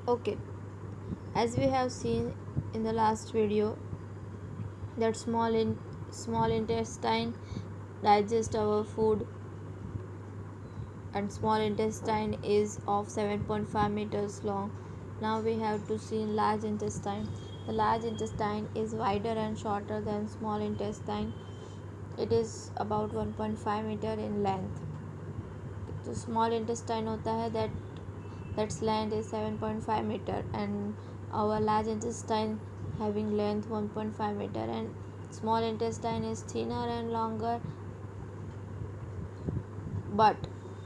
Okay, as we have seen in the last video that small intestine digest our food, and small intestine is of 7.5 meters long. Now we have to see large intestine. The large intestine is wider and shorter than small intestine. It is about 1.5 meter in length. जो small intestine होता है that's length is 7.5 meter, and our large intestine having length 1.5 meter, and small intestine is thinner and longer, but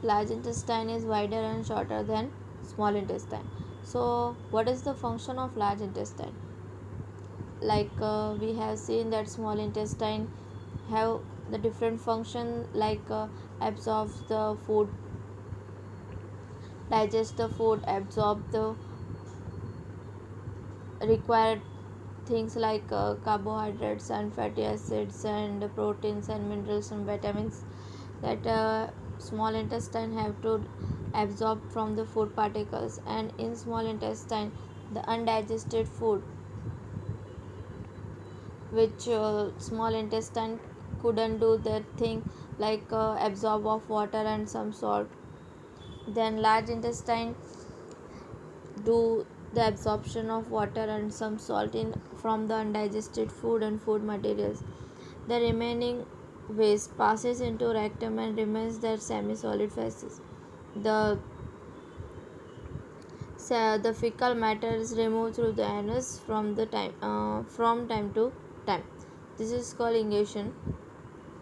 large intestine is wider and shorter than small intestine. So what is the function of large intestine? We have seen that small intestine have the different function, absorbs the food, digest the food, absorb the required things carbohydrates and fatty acids and proteins and minerals and vitamins that small intestine have to absorb from the food particles. And in small intestine, the undigested food which small intestine couldn't do that thing, absorb of water and some salt, then large intestine do the absorption of water and some salt in from the undigested food and food materials. The remaining waste passes into rectum and remains their semi-solid phases. The the fecal matter is removed through the anus from time to time. This is called ingestion.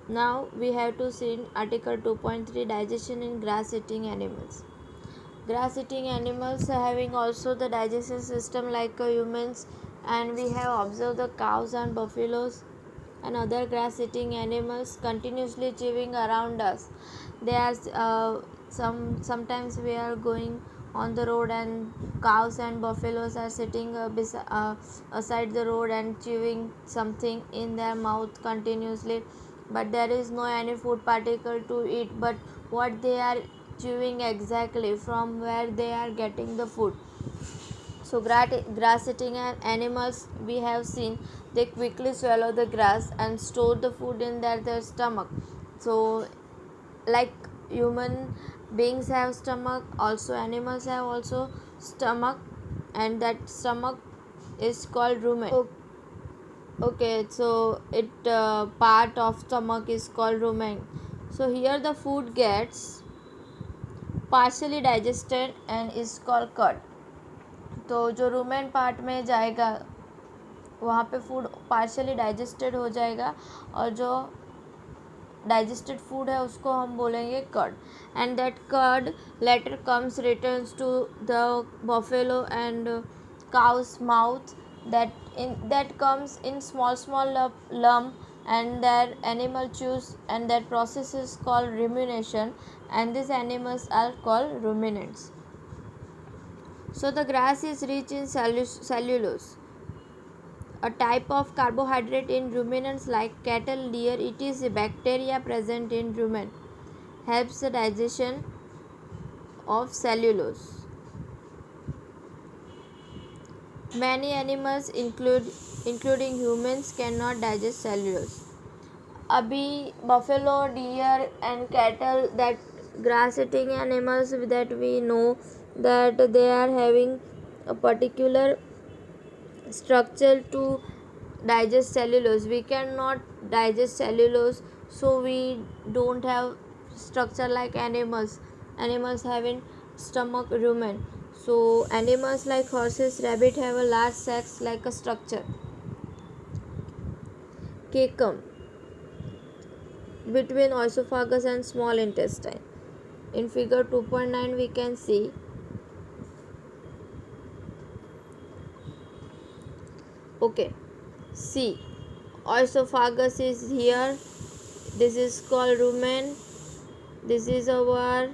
Now we have to see in Article 2.3 digestion in grass-eating animals. Grass-eating animals having also the digestion system like humans, and we have observed the cows and buffaloes and other grass-eating animals continuously chewing around us. They are sometimes we are going on the road and cows and buffaloes are sitting aside the road and chewing something in their mouth continuously, but there is no any food particle to eat, but what they are chewing exactly, from where they are getting the food. So grass eating animals we have seen, they quickly swallow the grass and store the food in their stomach. So like human beings have stomach, also animals have also stomach, and that stomach is called rumen. Okay, so it part of stomach is called rumen. So here the food gets partially digested and is called curd. तो जो rumen part में जाएगा वहाँ पे food partially digested हो जाएगा, और जो डाइजेस्टेड फूड है उसको हम बोलेंगे curd. And that curd later comes returns to the buffalo and cows mouth, that comes in small lump, and their animal chews, and that process is called rumination, and these animals are called ruminants. So the grass is rich in cellulose, a type of carbohydrate in ruminants like cattle, deer. It is a bacteria present in rumen, helps the digestion of cellulose. Many animals including humans cannot digest cellulose. Abhi buffalo, deer and cattle, that grass eating animals that we know, that they are having a particular structure to digest cellulose. We cannot digest cellulose, so we don't have structure like animals having stomach, rumen. So animals like horses, rabbit have a large sacs like a structure, cecum, between esophagus and small intestine. In figure 2.9 we can see. Okay, see, esophagus is here, this is called rumen, this is our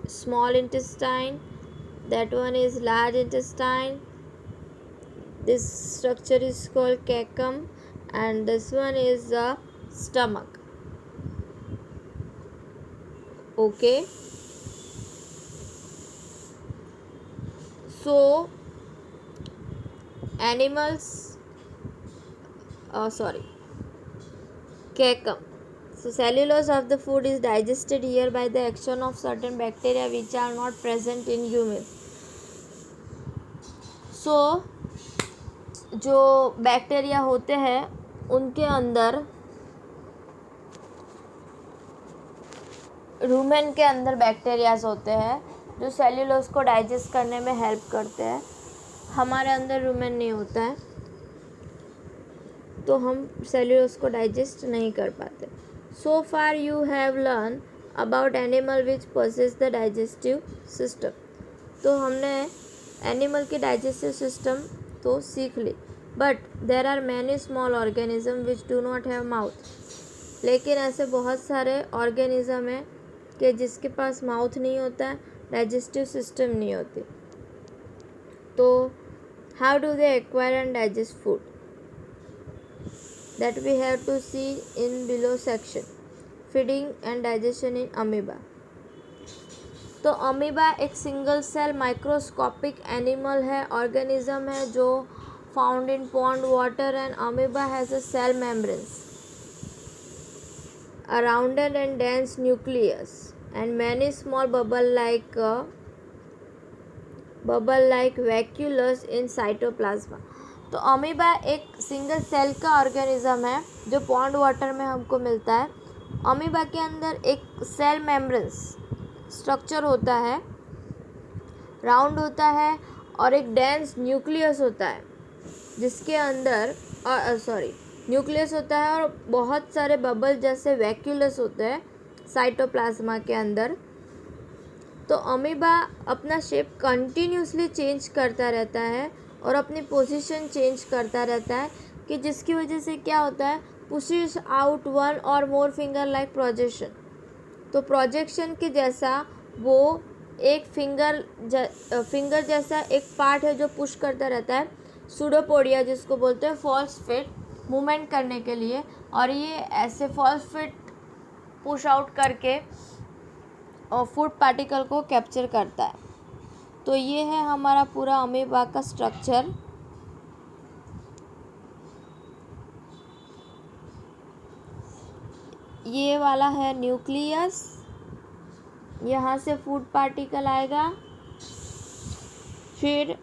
small intestine, that one is large intestine, this structure is called cecum, and this one is the stomach. Okay, so animals cacum. So cellulose of the food is digested here by the action of certain bacteria which are not present in humans. So जो bacteria होते हैं उनके अंदर, rumen के अंदर bacterias होते हैं जो सेल्यूलोज को डाइजेस्ट करने में हेल्प करते हैं. हमारे अंदर रूमेन नहीं होता है तो हम सेल्यूलोज को डाइजेस्ट नहीं कर पाते. So far you have learn about animal which possess the digestive system. तो हमने एनिमल की डाइजेस्टिव सिस्टम तो सीख ली. But there are many small organism which do not have mouth. लेकिन ऐसे बहुत सारे ऑर्गेनिज्म हैं कि जिसके पास माउथ नहीं होता है, डाइजेस्टिव सिस्टम नहीं होती. तो how do they acquire and digest food, that we have to see in below section. Feeding and digestion in amoeba. तो अमीबा एक सिंगल सेल माइक्रोस्कोपिक एनिमल है, ऑर्गेनिज्म है जो found in pond water. And amoeba has a cell membranes, a rounded and dense nucleus and many small bubble-like vacuoles in cytoplasm. तो amoeba एक single cell का organism है जो pond water में हमको मिलता है. अमीबा के अंदर एक सेल मेम्ब्रेन्स स्ट्रक्चर होता है, राउंड होता है, और एक डेंस न्यूक्लियस होता है जिसके अंदर न्यूक्लियस होता है और बहुत सारे बबल जैसे वैक्यूलस होते हैं साइटोप्लाज्मा के अंदर. तो अमीबा अपना शेप कंटिन्यूसली चेंज करता रहता है और अपनी पोजीशन चेंज करता रहता है कि जिसकी वजह से क्या होता है, पुशेस आउट वन और मोर फिंगर लाइक प्रोजेक्शन. तो प्रोजेक्शन के जैसा वो एक फिंगर जैसा एक पार्ट है जो पुश करता रहता है, सूडोपोडिया जिसको बोलते हैं, फॉल्स फिट मूवमेंट करने के लिए. और ये ऐसे फॉल्स फिट पुश आउट करके और फूड पार्टिकल को कैप्चर करता है. तो ये है हमारा पूरा अमीबा का स्ट्रक्चर. ये वाला है न्यूक्लियस, यहाँ से फूड पार्टिकल आएगा. फिर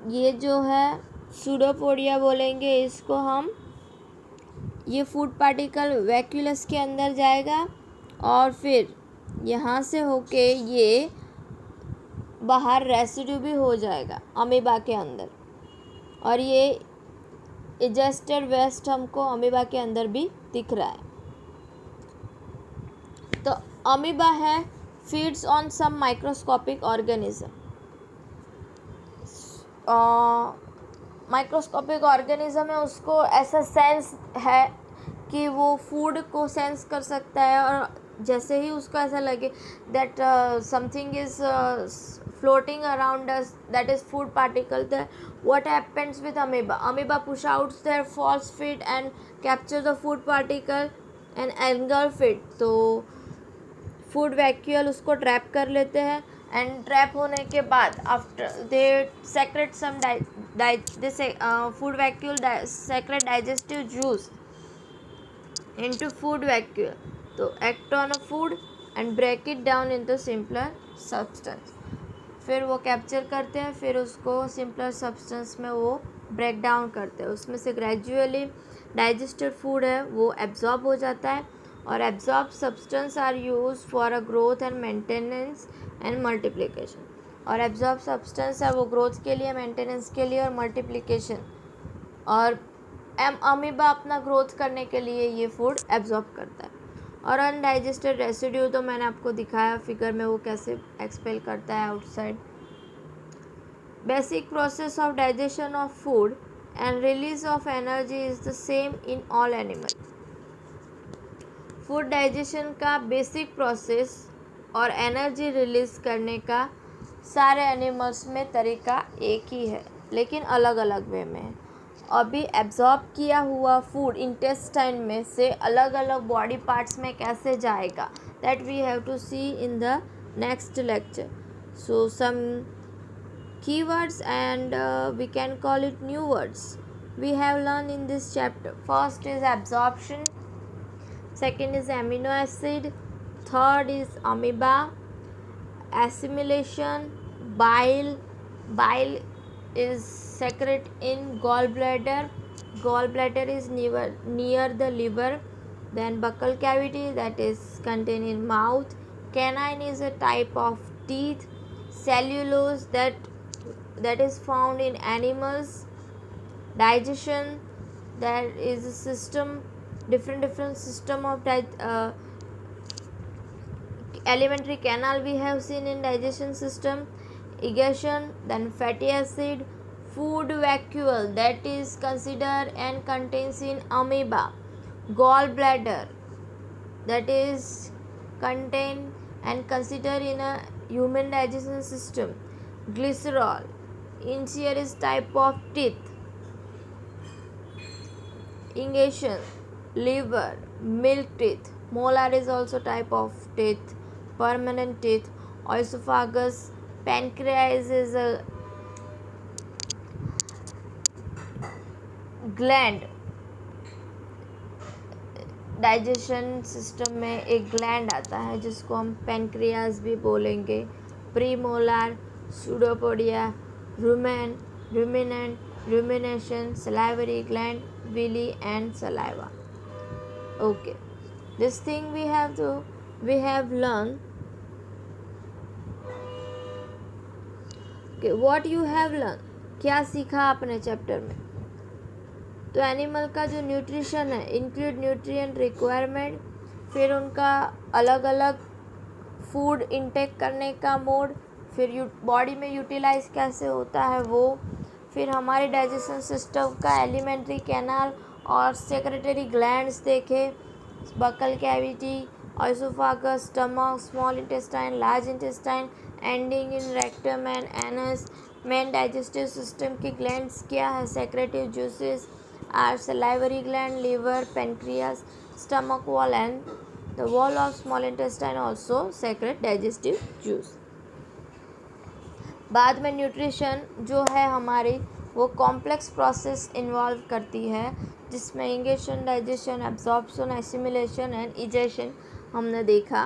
ये जो है सूडोपोडिया बोलेंगे इसको हम. ये फूड पार्टिकल वैक्यूलस के अंदर जाएगा और फिर यहाँ से होके ये बाहर रेसिड्यू भी हो जाएगा अमीबा के अंदर. और ये इजेस्टेड वेस्ट हमको अमीबा के अंदर भी दिख रहा है. तो अमीबा है feeds on some microscopic organism. Microscopic organism है, उसको ऐसा सेंस है कि वो फूड को सेंस कर सकता है. और जैसे ही उसको ऐसा लगे that something is floating around us, that is food particle, then what happens with amoeba push out their false feet and capture the food particle and engulf it. तो फूड वैक्यूल उसको ट्रैप कर लेते हैं and trap होने के बाद after they secrete some food vacuole secrete digestive juice into food vacuole. तो act on a food and break it down into simpler substance. फिर वो कैप्चर करते हैं, फिर उसको सिंपलर सब्सटेंस में वो ब्रेक डाउन करते हैं. उसमें से ग्रेजुअली डाइजेस्टेड फूड है वो एब्जॉर्ब हो जाता है. और absorb substance are use for a growth and maintenance and multiplication. और एब्जॉर्ब सब्सटेंस है वो ग्रोथ के लिए, मेंटेनेंस के लिए और मल्टीप्लिकेशन. और अमीबा अपना ग्रोथ करने के लिए ये फूड एब्जॉर्ब करता है. और अनडाइजेस्टेड रेसिड्यू तो मैंने आपको दिखाया फिगर में वो कैसे एक्सपेल करता है outside. Basic process of digestion of food and release of energy is the same in all animal. Food digestion का बेसिक प्रोसेस और एनर्जी रिलीज करने का सारे एनिमल्स में तरीका एक ही है, लेकिन अलग अलग वे में है. अभी एब्जॉर्ब किया हुआ फूड इंटेस्टाइन में से अलग अलग बॉडी पार्ट्स में कैसे जाएगा, that we have to see in the next lecture. So some keywords and we can call it new words we have learned in this chapter. First is absorption, second is amino acid, third is amoeba, assimilation, bile. Bile is secrete in gallbladder. Gallbladder is near the liver. Then buccal cavity, that is contained in mouth. Canine is a type of teeth. Cellulose, that is found in animals. Digestion, that is a system, different system of alimentary canal we have seen in digestion system. Egestion, then fatty acid. Food vacuole, that is considered and contains in amoeba. Gallbladder, that is contained and considered in a human digestion system. Glycerol, insert is type of teeth. Ingestion, liver, milk teeth. Molar is also type of teeth, permanent teeth. Esophagus, pancreas is a gland, digestion system में एक gland आता है जिसको हम pancreas भी बोलेंगे. Premolar, pseudopodia, ruminant, rumination, salivary gland, villi and saliva. Okay, this thing we have learned. Okay, what you have learned, क्या सीखा आपने चैप्टर में? तो एनिमल का जो न्यूट्रिशन है, इंक्लूड न्यूट्रिएंट रिक्वायरमेंट, फिर उनका अलग अलग फूड इंटेक करने का मोड, फिर बॉडी में यूटिलाइज कैसे होता है वो, फिर हमारे डाइजेशन सिस्टम का एलिमेंट्री कैनाल और सेक्रेटरी ग्लैंड्स देखे, buccal cavity, oesophagus, stomach, small intestine, large intestine, ending in rectum and anus. Main digestive system के ग्लैंड्स क्या है? Secretive juices are salivary gland, liver, pancreas, stomach wall and the wall of small intestine also secrete digestive juice. बाद में nutrition जो है हमारी वो complex process involve करती है जिसमें ingestion, digestion, absorption, assimilation and egestion हमने देखा.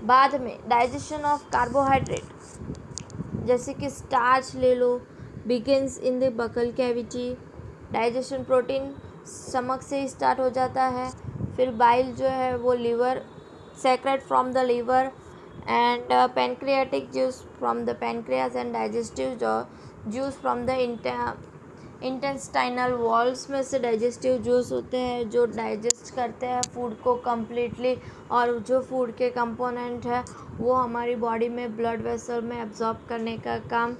बाद में डाइजेशन ऑफ कार्बोहाइड्रेट जैसे कि स्टार्च ले लो, begins in the buccal cavity. Digestion protein stomach से ही स्टार्ट हो जाता है. फिर बाइल जो है वो liver, secrete from the liver and pancreatic juice from the pancreas and digestive juice from the intestinal walls में से डाइजेस्टिव जूस होते हैं जो डाइजेस्ट करते हैं फूड को कम्प्लीटली, और जो फूड के कंपोनेंट है वो हमारी बॉडी में ब्लड वेसल में एब्जॉर्ब करने का काम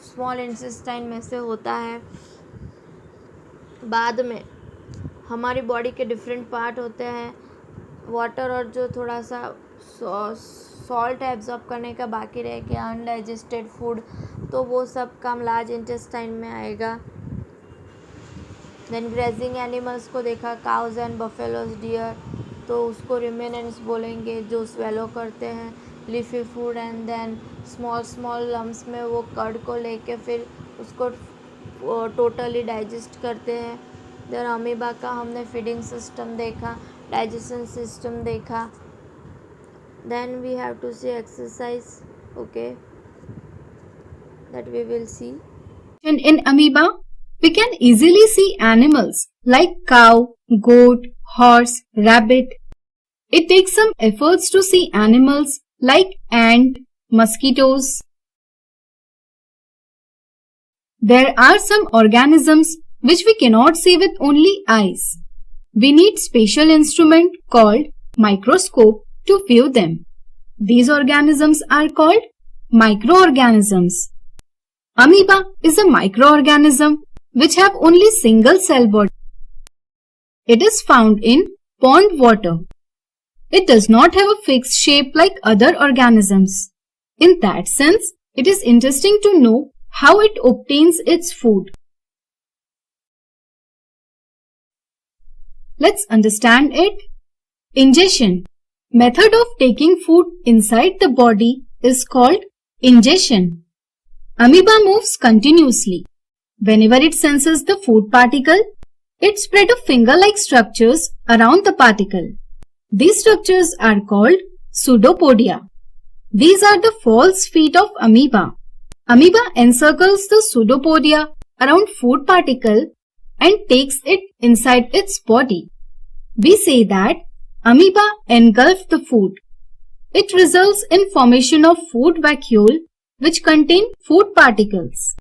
स्मॉल इंटेस्टाइन में से होता है. बाद में हमारी बॉडी के डिफरेंट पार्ट होते हैं, वाटर और जो थोड़ा सा सॉल्ट एब्जॉर्ब करने का बाकी रह गया अनडाइजेस्टेड फूड, तो वो सब काम लार्ज इंटेस्टाइन में आएगा. देन ग्रेजिंग एनिमल्स को देखा, काउज एंड बफेलोज, डियर, तो उसको रिमेनेंट्स बोलेंगे जो स्वेलो करते हैं leafy food and then small lumps में वो कर्ड को लेके फिर उसको टोटली डाइजेस्ट करते हैं. देन अमीबा का हमने फीडिंग सिस्टम देखा, डाइजेशन सिस्टम देखा. Then we have to see exercise, okay, that we will see. In amoeba, we can easily see animals like cow, goat, horse, rabbit. It takes some efforts to see animals like ant, mosquitoes. There are some organisms which we cannot see with only eyes. We need special instrument called microscope to view them. These organisms are called microorganisms. Amoeba is a microorganism which have only single cell body. It is found in pond water. It does not have a fixed shape like other organisms. In that sense, it is interesting to know how it obtains its food. Let's understand it. Ingestion. Method of taking food inside the body is called Ingestion. Amoeba moves continuously. Whenever it senses the food particle, it spreads finger-like structures around the particle. These structures are called pseudopodia. These are the false feet of amoeba. Amoeba encircles the pseudopodia around food particle and takes it inside its body. We say that amoeba engulfs the food. It results in formation of food vacuole which contain food particles.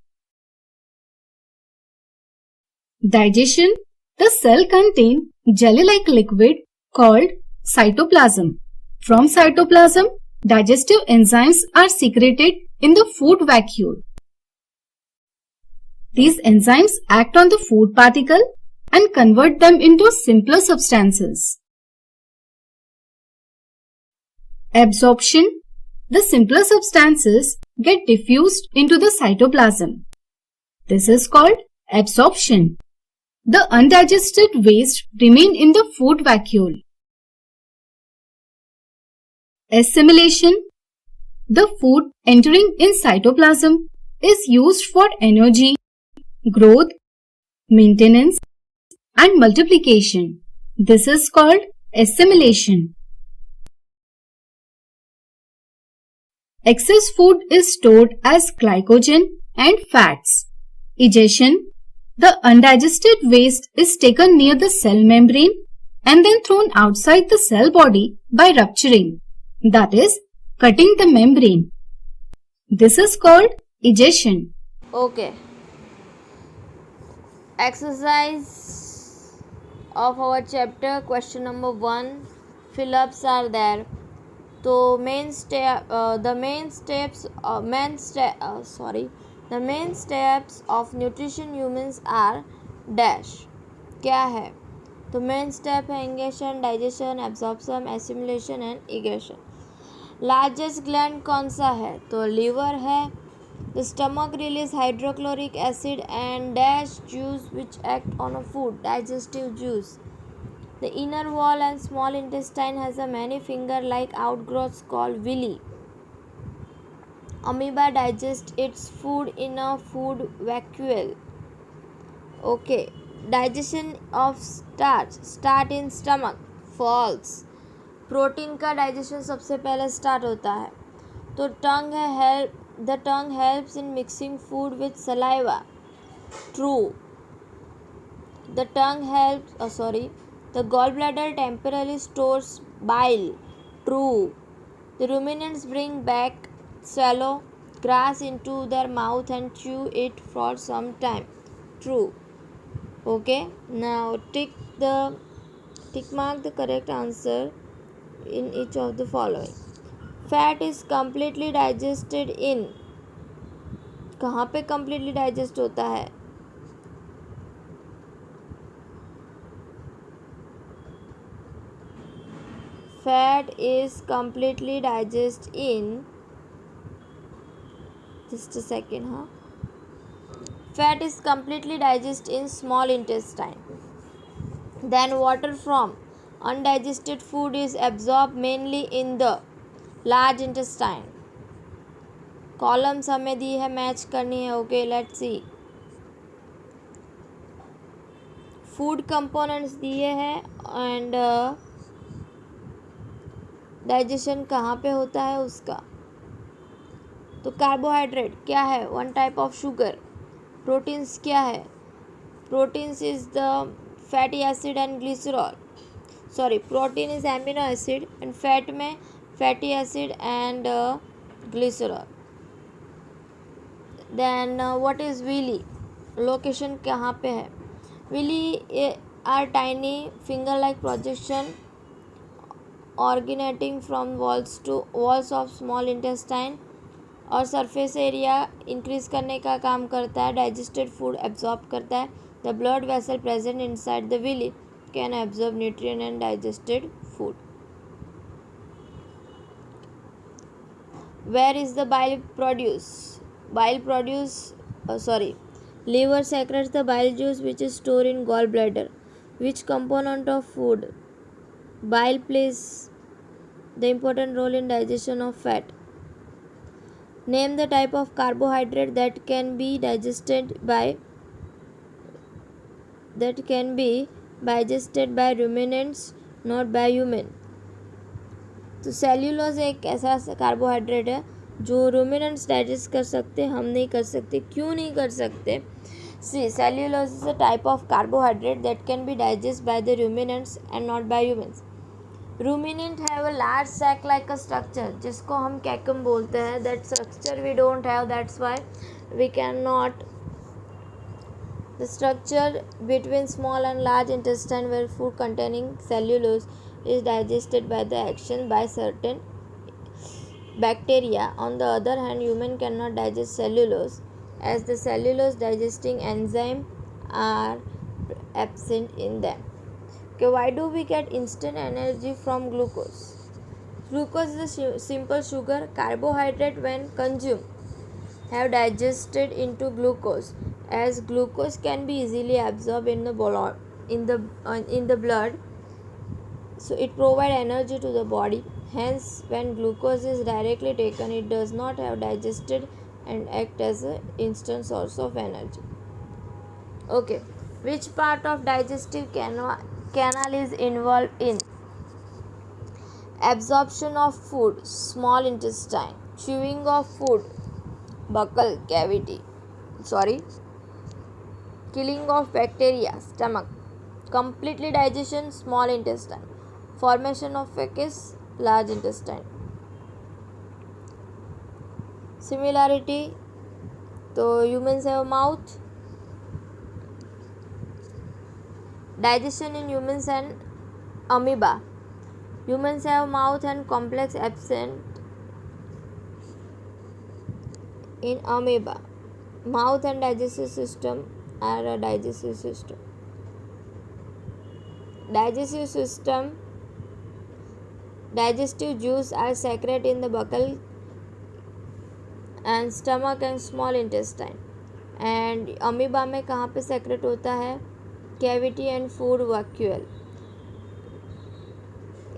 Digestion. The cell contains jelly-like liquid called cytoplasm. From cytoplasm, digestive enzymes are secreted in the food vacuole. These enzymes act on the food particle and convert them into simpler substances. Absorption. The simpler substances get diffused into the cytoplasm. This is called absorption. The undigested waste remain in the food vacuole. Assimilation. The food entering in cytoplasm is used for energy, growth, maintenance, and multiplication. This is called assimilation. Excess food is stored as glycogen and fats. Egestion. The undigested waste is taken near the cell membrane and then thrown outside the cell body by rupturing, that is, cutting the membrane. This is called egestion. Okay. Exercise of our chapter, question number 1. Fill-ups are there. So the main steps of nutrition humans are dash. क्या है? तो main step है ingestion, digestion, absorption, assimilation and egestion. Largest gland कौन सा है? तो liver है. The stomach release hydrochloric acid and dash juice which act on a food, digestive juice. The inner wall and small intestine has a many finger-like outgrowths called villi. Amoeba digests its food in a food vacuole. Okay. Digestion of starch. Start in stomach. False. Protein का digestion सबसे पहले start होता है. तो टंग है the tongue helps in mixing food with saliva. True. The tongue helps, the gallbladder temporarily stores bile. True. The ruminants bring back swallow grass into their mouth and chew it for some time. True. Okay. Now tick mark the correct answer in each of the following. Fat is completely digested in. कहाँ पे completely digest होता है? Fat is completely digested in. Just a second, Fat is completely digested in small intestine. Then water from undigested food is absorbed mainly in the large intestine. Columns हमें दी है, match करनी है. Okay, let's see. Food components दिए हैं and digestion कहाँ पे होता है उसका. तो कार्बोहाइड्रेट क्या है? One type of sugar. Proteins क्या है? Proteins is the fatty acid and glycerol. Protein is amino acid and fat में fatty acid and glycerol. Then what is villi? Location कहाँ पे है? Villi are tiny finger like projection originating from walls of small intestine और surface area increase करने का काम करता है. डाइजेस्टेड फूड एब्जॉर्ब करता है. The blood vessel present inside the villi can absorb nutrient and digested food. Where is the bile produce? Liver secretes the bile juice which is stored in gallbladder. Which component of food? Bile plays the important role in digestion of fat. Name the type of carbohydrate that can be digested by ruminants, not by human. तो cellulose एक ऐसा carbohydrate है जो ruminants digest कर सकते, हम नहीं कर सकते. क्यों नहीं कर सकते? See cellulose is a type of carbohydrate that can be digest by the ruminants and not by humans. Ruminant have a large sac like a structure जिसको हम कैकम बोलते हैं. That structure we don't have, that's why we can not. The structure between small and large intestine where food containing cellulose is digested by the action by certain bacteria. On the other hand, human cannot digest cellulose as the cellulose digesting enzyme are absent in them. Okay, why do we get instant energy from glucose? Glucose is a simple sugar carbohydrate. When consumed, have digested into glucose, as glucose can be easily absorbed in the blood, so it provides energy to the body. Hence, when glucose is directly taken, it does not have digested and act as an instant source of energy. Okay, which part of digestive canal is involved in absorption of food, small intestine, chewing of food, buccal cavity, killing of bacteria, stomach, completely digestion, small intestine, formation of fecus, large intestine. Similarity, तो humans have mouth. Digestion in humans and amoeba. Humans have mouth and complex absent in amoeba. Mouth and digestive system are a digestive system. Digestive juice are secreted in the buccal and stomach and small intestine. And amoeba में कहाँ पे secrete होता है? Cavity and food vacuole.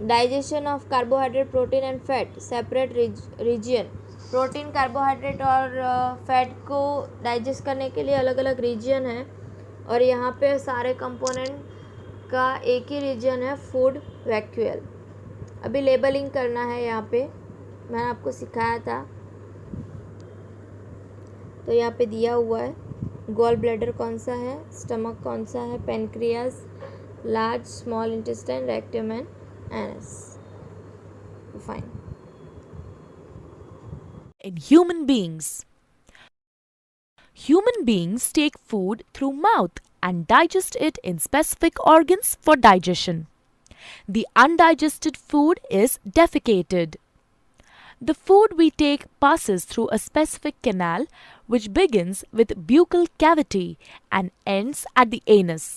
Digestion of carbohydrate, protein and fat, separate region. Protein, carbohydrate और fat को digest करने के लिए अलग अलग रीजन है और यहाँ पे सारे कंपोनेंट का एक ही रीजन है, फूड वैक्यूल. अभी लेबलिंग करना है. यहाँ पे मैंने आपको सिखाया था, तो यहाँ पे दिया हुआ है गॉल ब्लैडर कौन सा है, स्टमक कौन सा है, pancreas, large small intestine, rectum and anus. Fine. In human beings. Human beings take food through mouth and digest it in specific organs for digestion. The undigested food is defecated. The food we take passes through a specific canal which begins with buccal cavity and ends at the anus.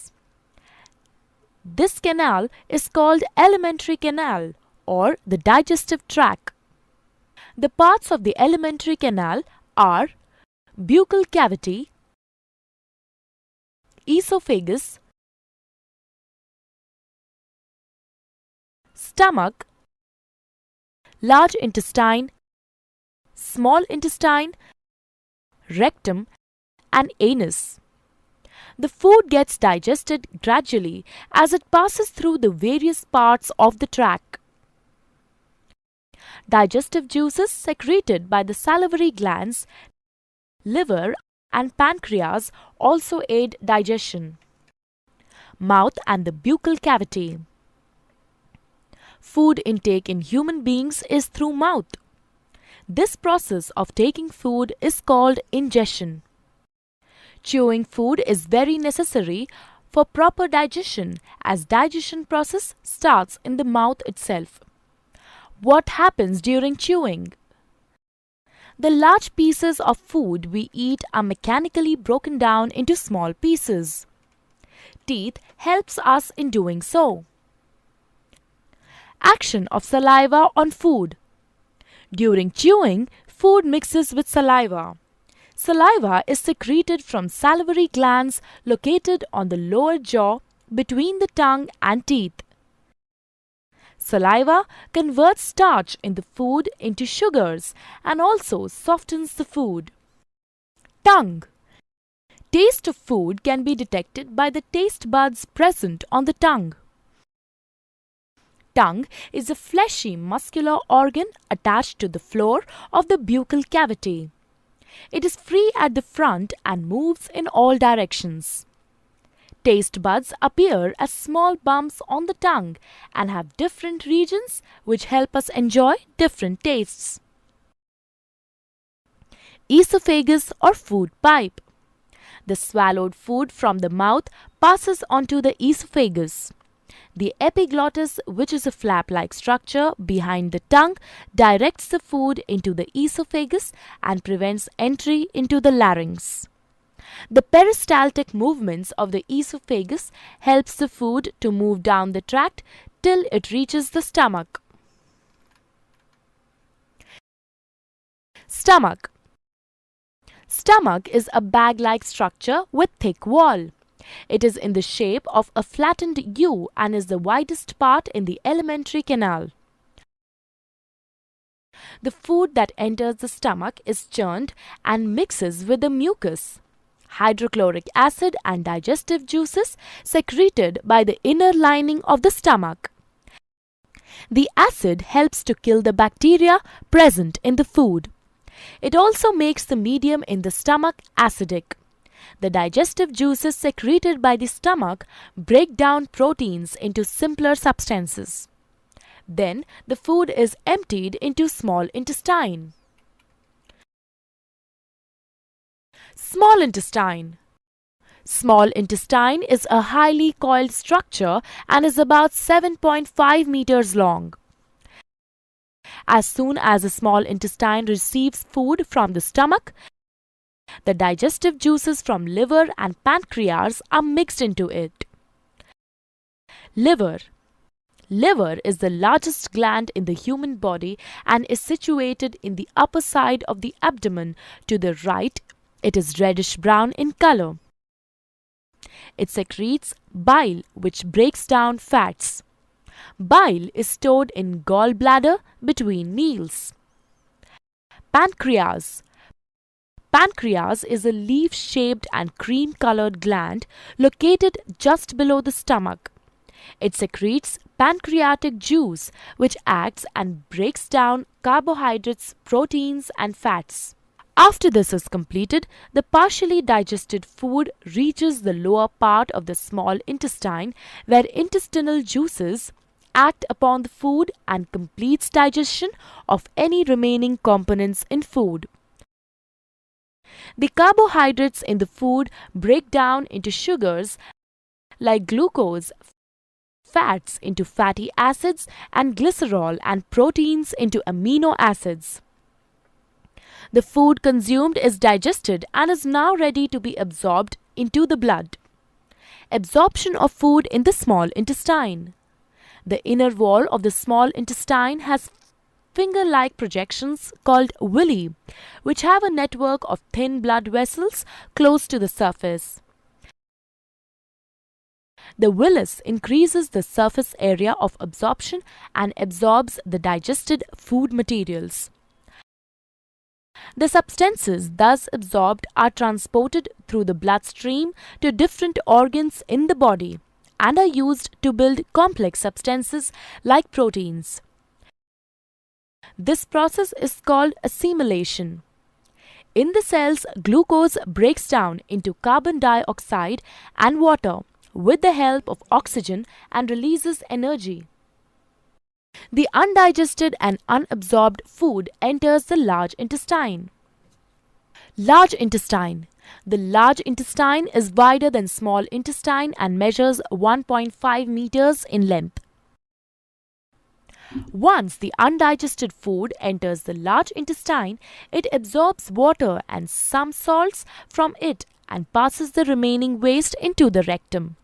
This canal is called alimentary canal or the digestive tract. The parts of the alimentary canal are buccal cavity, esophagus, stomach, large intestine, small intestine, rectum, and anus. The food gets digested gradually as it passes through the various parts of the tract. Digestive juices secreted by the salivary glands, liver, and pancreas also aid digestion. Mouth and the buccal cavity. Food intake in human beings is through mouth. This process of taking food is called ingestion. Chewing food is very necessary for proper digestion as digestion process starts in the mouth itself. What happens during chewing? The large pieces of food we eat are mechanically broken down into small pieces. Teeth helps us in doing so. Action of saliva on food. During chewing, food mixes with saliva. Saliva is secreted from salivary glands located on the lower jaw between the tongue and teeth. Saliva converts starch in the food into sugars and also softens the food. Tongue. Taste of food can be detected by the taste buds present on the tongue. Tongue is a fleshy muscular organ attached to the floor of the buccal cavity. It is free at the front and moves in all directions. Taste buds appear as small bumps on the tongue and have different regions which help us enjoy different tastes. Esophagus or food pipe. The swallowed food from the mouth passes onto the esophagus. The epiglottis, which is a flap-like structure behind the tongue, directs the food into the esophagus and prevents entry into the larynx. The peristaltic movements of the esophagus helps the food to move down the tract till it reaches the stomach. Stomach. Stomach is a bag-like structure with thick wall. It is in the shape of a flattened U and is the widest part in the alimentary canal. The food that enters the stomach is churned and mixes with the mucus. Hydrochloric acid and digestive juices secreted by the inner lining of the stomach. The acid helps to kill the bacteria present in the food. It also makes the medium in the stomach acidic. The digestive juices secreted by the stomach break down proteins into simpler substances. Then the food is emptied into small intestine. Small intestine. Small intestine is a highly coiled structure and is about 7.5 meters long. As soon as the small intestine receives food from the stomach, the digestive juices from liver and pancreas are mixed into it. Liver. Liver is the largest gland in the human body and is situated in the upper side of the abdomen. To the right, it is reddish-brown in color. It secretes bile, which breaks down fats. Bile is stored in gallbladder between meals. Pancreas. Pancreas is a leaf-shaped and cream-colored gland located just below the stomach. It secretes pancreatic juice, which acts and breaks down carbohydrates, proteins, and fats. After this is completed, the partially digested food reaches the lower part of the small intestine, where intestinal juices act upon the food and completes digestion of any remaining components in food. The carbohydrates in the food break down into sugars like glucose, fats into fatty acids, and glycerol, and proteins into amino acids. The food consumed is digested and is now ready to be absorbed into the blood. Absorption of food in the small intestine. The inner wall of the small intestine has finger-like projections called villi, which have a network of thin blood vessels close to the surface. The villus increases the surface area of absorption and absorbs the digested food materials. The substances thus absorbed are transported through the bloodstream to different organs in the body and are used to build complex substances like proteins. This process is called assimilation. In the cells, glucose breaks down into carbon dioxide and water with the help of oxygen and releases energy. The undigested and unabsorbed food enters the large intestine. Large intestine. The large intestine is wider than small intestine and measures 1.5 meters in length. Once the undigested food enters the large intestine, it absorbs water and some salts from it and passes the remaining waste into the rectum.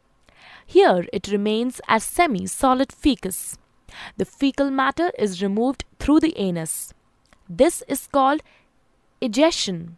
Here it remains as semi-solid fecus. The fecal matter is removed through the anus. This is called egestion.